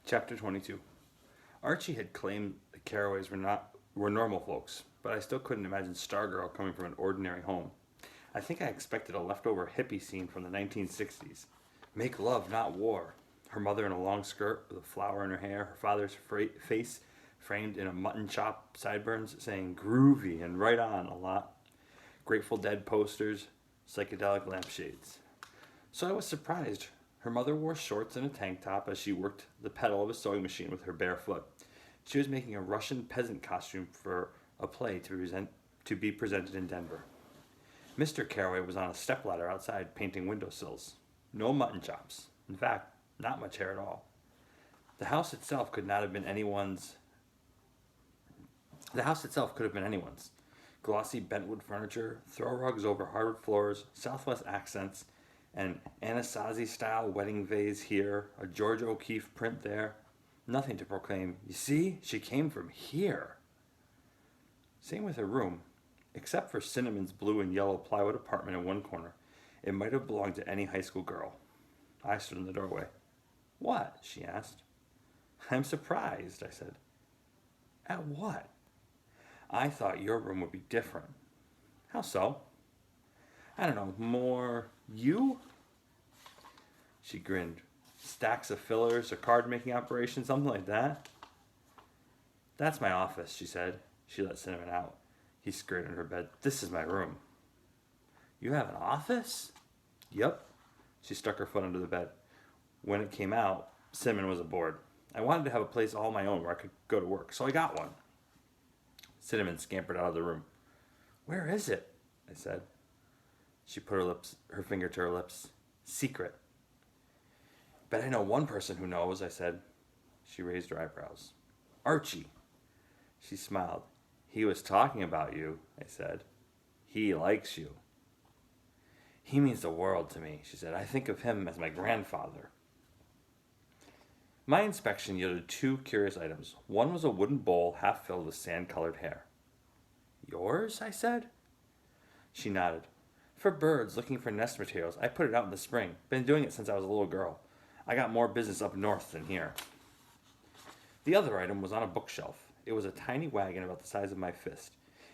Chapter 22. Archie had claimed the Carraways were normal folks, but I still couldn't imagine Stargirl coming from an ordinary home. I think I expected a leftover hippie scene from the 1960s. Make love, not war. Her mother in a long skirt with a flower in her hair, her father's face framed in a mutton chop sideburns saying groovy and right on a lot. Grateful Dead posters, psychedelic lampshades. So I was surprised. Her mother wore shorts and a tank top as she worked the pedal of a sewing machine with her bare foot. She was making a Russian peasant costume for a play to be presented in Denver. Mr. Carraway was on a stepladder outside painting windowsills. No mutton chops. In fact, not much hair at all. The house itself could have been anyone's. Glossy bentwood furniture, throw rugs over hardwood floors, Southwest accents, an Anasazi-style wedding vase here, a George O'Keeffe print there. Nothing to proclaim, you see, she came from here. Same with her room. Except for Cinnamon's blue and yellow plywood apartment in one corner, it might have belonged to any high school girl. I stood in the doorway. What? She asked. I'm surprised, I said. At what? I thought your room would be different. How so? I don't know, more you? She grinned. Stacks of fillers, a card-making operation, something like that? That's my office, she said. She let Cinnamon out. He scurried under her bed. This is my room. You have an office? Yep. She stuck her foot under the bed. When it came out, Cinnamon was aboard. I wanted to have a place all my own where I could go to work, so I got one. Cinnamon scampered out of the room. Where is it? I said. She put her finger to her lips. Secret. Bet I know one person who knows, I said. She raised her eyebrows. Archie. She smiled. He was talking about you, I said. He likes you. He means the world to me, she said. I think of him as my grandfather. My inspection yielded two curious items. One was a wooden bowl half filled with sand-colored hair. Yours? I said. She nodded. For birds looking for nest materials, I put it out in the spring. Been doing it since I was a little girl. I got more business up north than here. The other item was on a bookshelf. It was a tiny wagon about the size of my fist.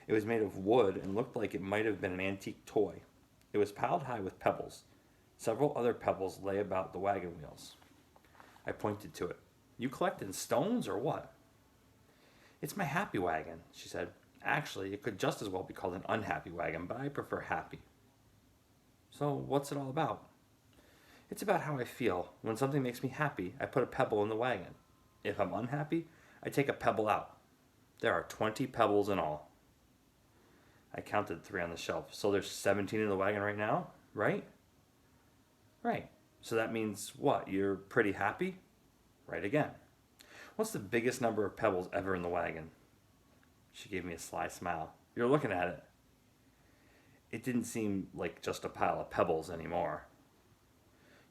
It was made of wood and looked like it might have been an antique toy. It was piled high with pebbles. Several other pebbles lay about the wagon wheels. I pointed to it. You collecting stones or what? It's my happy wagon, she said. Actually, it could just as well be called an unhappy wagon, but I prefer happy. So what's it all about? It's about how I feel. When something makes me happy, I put a pebble in the wagon. If I'm unhappy, I take a pebble out. There are 20 pebbles in all. I counted 3 on the shelf. So there's 17 in the wagon right now, right? Right. So that means what? You're pretty happy? Right again. What's the biggest number of pebbles ever in the wagon? She gave me a sly smile. You're looking at it. It didn't seem like just a pile of pebbles anymore.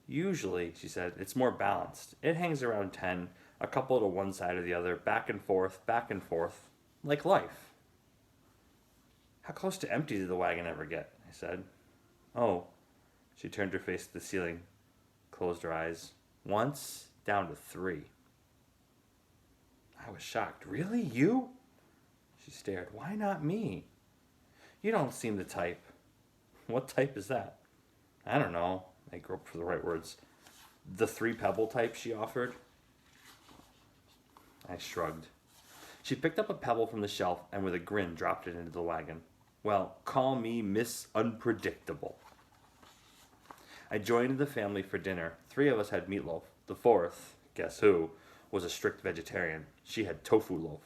Usually, she said, it's more balanced. It hangs around 10, a couple to one side or the other, back and forth, like life. How close to empty did the wagon ever get? I said. Oh, she turned her face to the ceiling, closed her eyes. Once, down to 3. I was shocked. Really? You? She stared. Why not me? You don't seem the type. What type is that? I don't know. I groped for the right words. The 3 pebble type, she offered. I shrugged. She picked up a pebble from the shelf and with a grin dropped it into the wagon. Well, call me Miss Unpredictable. I joined the family for dinner. 3 of us had meatloaf. The 4th, guess who, was a strict vegetarian. She had tofu loaf.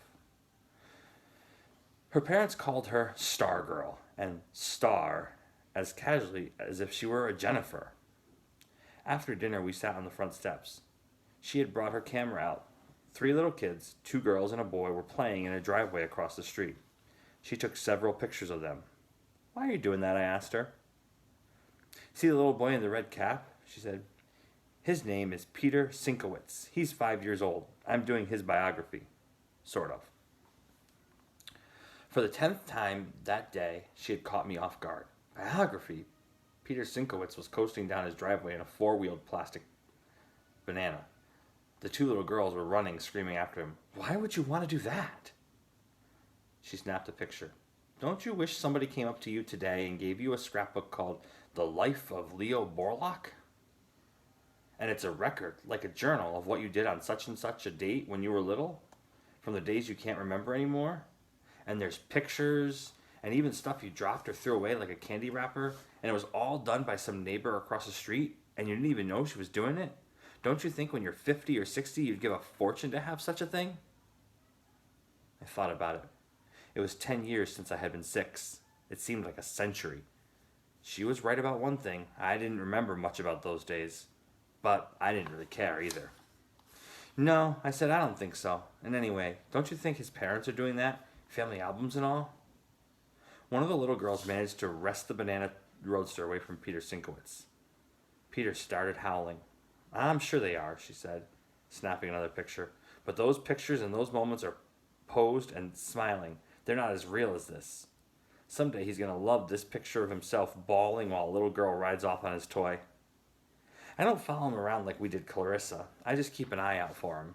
Her parents called her Stargirl and Star as casually as if she were a Jennifer. After dinner, we sat on the front steps. She had brought her camera out. 3 little kids, 2 girls and a boy, were playing in a driveway across the street. She took several pictures of them. Why are you doing that? I asked her. See the little boy in the red cap? She said. His name is Peter Sinkowitz. He's 5 years old. I'm doing his biography. Sort of. For the 10th time that day, she had caught me off guard. Biography? Peter Sinkowitz was coasting down his driveway in a 4-wheeled plastic banana. The two little girls were running, screaming after him. Why would you want to do that? She snapped a picture. Don't you wish somebody came up to you today and gave you a scrapbook called The Life of Leo Borlaug? And it's a record, like a journal, of what you did on such and such a date when you were little, from the days you can't remember anymore. And there's pictures and even stuff you dropped or threw away like a candy wrapper, and it was all done by some neighbor across the street, and you didn't even know she was doing it. Don't you think when you're 50 or 60 you'd give a fortune to have such a thing? I thought about it. It was 10 years since I had been 6. It seemed like a century. She was right about one thing. I didn't remember much about those days. But I didn't really care either. No, I said, I don't think so. And anyway, don't you think his parents are doing that? Family albums and all? One of the little girls managed to wrest the banana roadster away from Peter Sinkowitz. Peter started howling. I'm sure they are, she said, snapping another picture. But those pictures and those moments are posed and smiling. They're not as real as this. Someday he's going to love this picture of himself bawling while a little girl rides off on his toy. I don't follow him around like we did Clarissa. I just keep an eye out for him.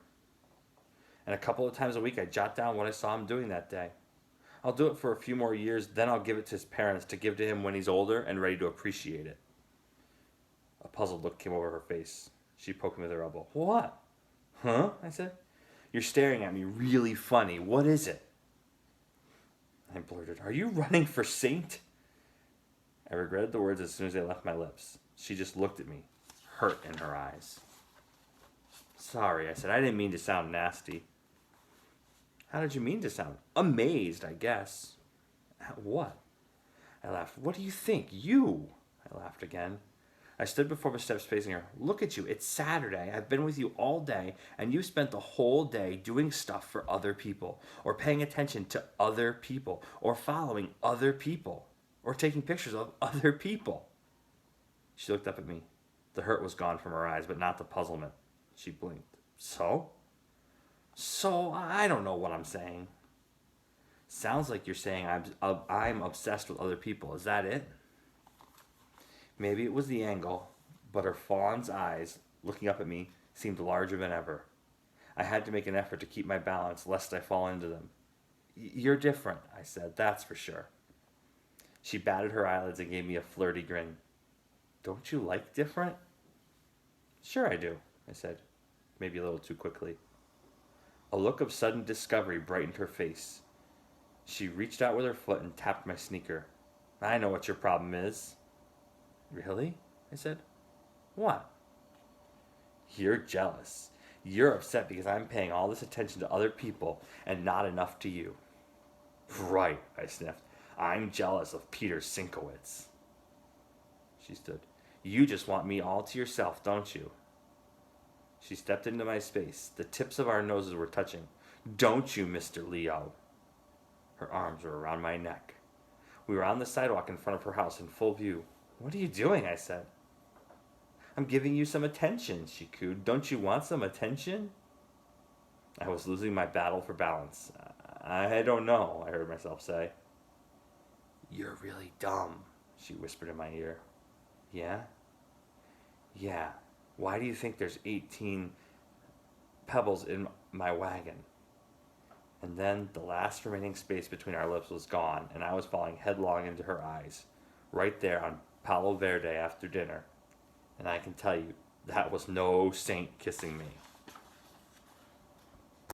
And a couple of times a week I jot down what I saw him doing that day. I'll do it for a few more years, then I'll give it to his parents to give to him when he's older and ready to appreciate it. A puzzled look came over her face. She poked me with her elbow. What? Huh? I said. You're staring at me really funny. What is it? I blurted, are you running for saint? I regretted the words as soon as they left my lips. She just looked at me, hurt in her eyes. Sorry, I said. I didn't mean to sound nasty. How did you mean to sound? Amazed, I guess. At what? I laughed. What do you think? You! I laughed again. I stood before the steps facing her. Look at you. It's Saturday. I've been with you all day, and you spent the whole day doing stuff for other people, or paying attention to other people, or following other people, or taking pictures of other people. She looked up at me. The hurt was gone from her eyes, but not the puzzlement. She blinked. So, I don't know what I'm saying. Sounds like you're saying I'm obsessed with other people. Is that it? Maybe it was the angle, but her fawn's eyes, looking up at me, seemed larger than ever. I had to make an effort to keep my balance, lest I fall into them. You're different, I said, that's for sure. She batted her eyelids and gave me a flirty grin. Don't you like different? Sure I do, I said, maybe a little too quickly. A look of sudden discovery brightened her face. She reached out with her foot and tapped my sneaker. I know what your problem is. Really? I said. What? You're jealous. You're upset because I'm paying all this attention to other people and not enough to you. Right, I sniffed. I'm jealous of Peter Sinkowitz. She stood. You just want me all to yourself, don't you? She stepped into my space. The tips of our noses were touching. Don't you, Mr. Leo? Her arms were around my neck. We were on the sidewalk in front of her house in full view. What are you doing? I said. I'm giving you some attention, she cooed. Don't you want some attention? I was losing my battle for balance. I don't know, I heard myself say. You're really dumb, she whispered in my ear. Yeah? Yeah. Why do you think there's 18 pebbles in my wagon? And then the last remaining space between our lips was gone, and I was falling headlong into her eyes, right there on Palo Verde after dinner. And I can tell you, that was no saint kissing me.